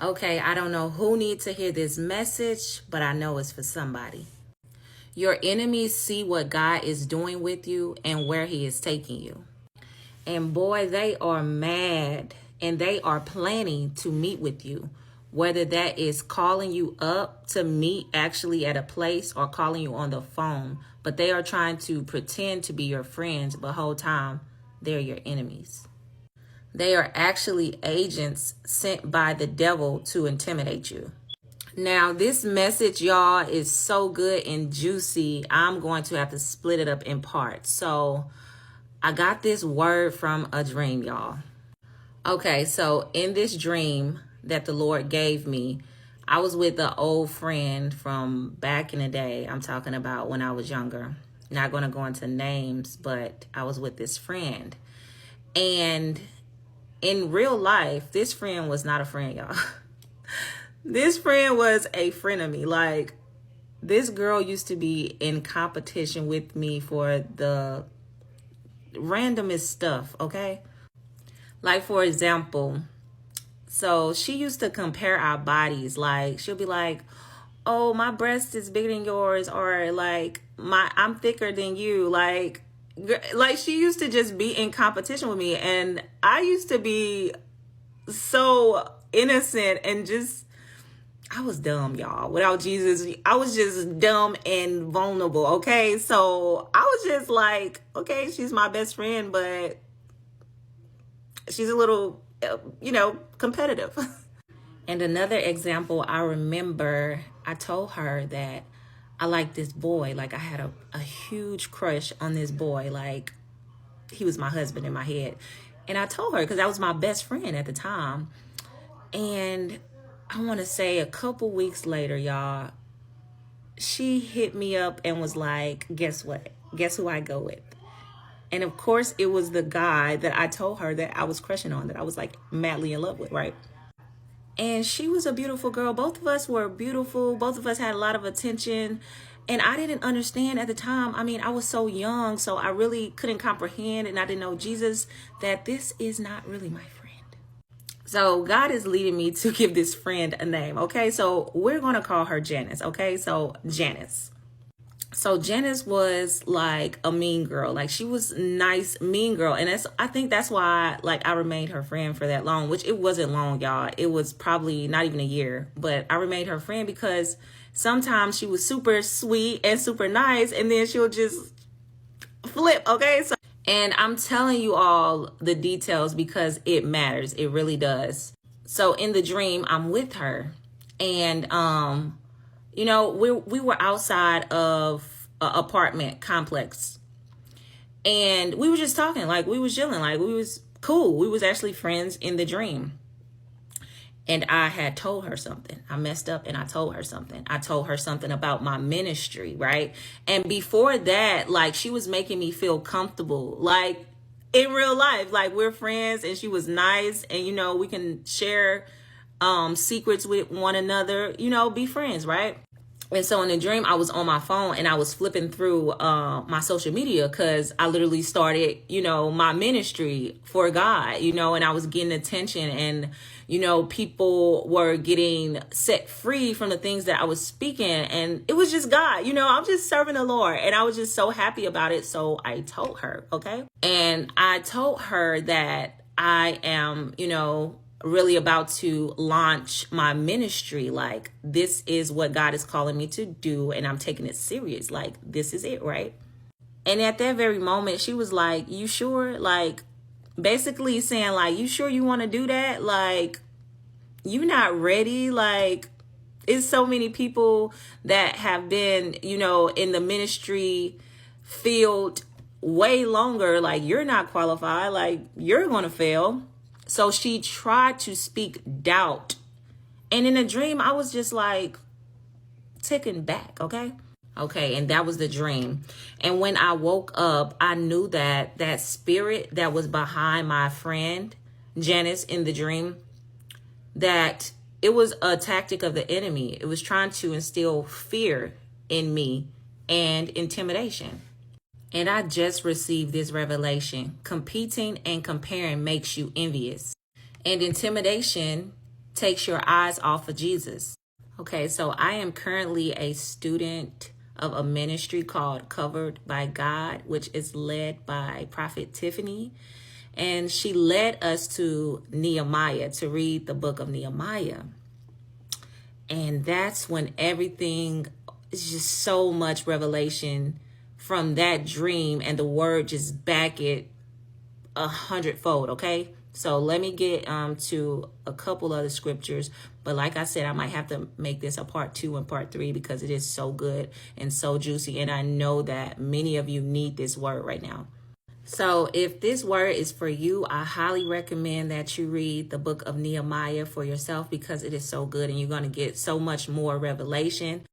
Okay, I don't know who needs to hear this message, but I know it's for somebody. Your enemies see what God is doing with you and where he is taking you. And boy, they are mad and they are planning to meet with you. Whether that is calling you up to meet actually at a place or calling you on the phone. But they are trying to pretend to be your friends, but whole time they're your enemies. They are actually agents sent by the devil to intimidate you. Now, this message, y'all, is so good and juicy. I'm going to have to split it up in parts. So I got this word from a dream, y'all. Okay, so in this dream that the Lord gave me, I was with an old friend from back in the day. I'm talking about when I was younger. Not going to go into names, but I was with this friend. And in real life, this friend was not a friend, y'all. This friend was a frenemy. Like, this girl used to be in competition with me for the randomest stuff, okay? Like, for example, so she used to compare our bodies. Like, she'll be like, oh, my breast is bigger than yours, or like, I'm thicker than you. Like she used to just be in competition with me. And I used to be so innocent and just, I was dumb, y'all. Without Jesus, I was just dumb and vulnerable, okay? So I was just like, okay, she's my best friend, but she's a little, competitive. And another example, I remember I told her that I liked this boy. Like, I had a huge crush on this boy. Like, he was my husband in my head. And I told her because that was my best friend at the time. And I want to say a couple weeks later, y'all, she hit me up and was like, guess what? Guess who I go with? And of course, it was the guy that I told her that I was crushing on, that I was like madly in love with, right? And she was a beautiful girl. Both of us were beautiful. Both of us had a lot of attention. And I didn't understand at the time. I mean, I was so young, so I really couldn't comprehend, and I didn't know Jesus, that this is not really my friend. So God is leading me to give this friend a name, okay? So we're going to call her Janice, okay? So Janice. So Janice was like a mean girl. Like, she was nice, mean girl. And I think that's why, like, I remained her friend for that long, which it wasn't long, y'all. It was probably not even a year, but I remained her friend because sometimes she was super sweet and super nice, and then she'll just flip, okay? And I'm telling you all the details because it matters. It really does. So in the dream, I'm with her, and we were outside of an apartment complex, and we were just talking, like, we was chilling, like, we was cool. We was actually friends in the dream. And I had told her something. I messed up and I told her something. I told her something about my ministry, right? And before that, like, she was making me feel comfortable, like, in real life, like, we're friends, and she was nice, and we can share secrets with one another, be friends, right? And so in the dream, I was on my phone and I was flipping through my social media because I literally started, my ministry for God, and I was getting attention, and, people were getting set free from the things that I was speaking. And it was just God, I'm just serving the Lord, and I was just so happy about it. So I told her, okay. And I told her that I am, really about to launch my ministry. Like, this is what God is calling me to do, and I'm taking it serious. Like, this is it, right? And at that very moment, she was like, you sure? Like, basically saying, like, you sure you want to do that? Like, you not ready? Like, it's so many people that have been, in the ministry field way longer. Like, you're not qualified. Like, you're going to fail. So she tried to speak doubt. And in a dream, I was just like taken back, okay? Okay, and that was the dream. And when I woke up, I knew that that spirit that was behind my friend, Janice, in the dream, that it was a tactic of the enemy. It was trying to instill fear in me and intimidation. And I just received this revelation. Competing and comparing makes you envious. And intimidation takes your eyes off of Jesus. Okay, so I am currently a student of a ministry called Covered by God, which is led by Prophet Tiffany. And she led us to Nehemiah, to read the book of Nehemiah. And that's when everything is just so much revelation from that dream, and the word just back it 100-fold. Okay, so let me get to a couple other scriptures, but like I said, I might have to make this a part 2 and part 3 because it is so good and so juicy, and I know that many of you need this word right now. So if this word is for you, I highly recommend that you read the book of Nehemiah for yourself because it is so good and you're going to get so much more revelation.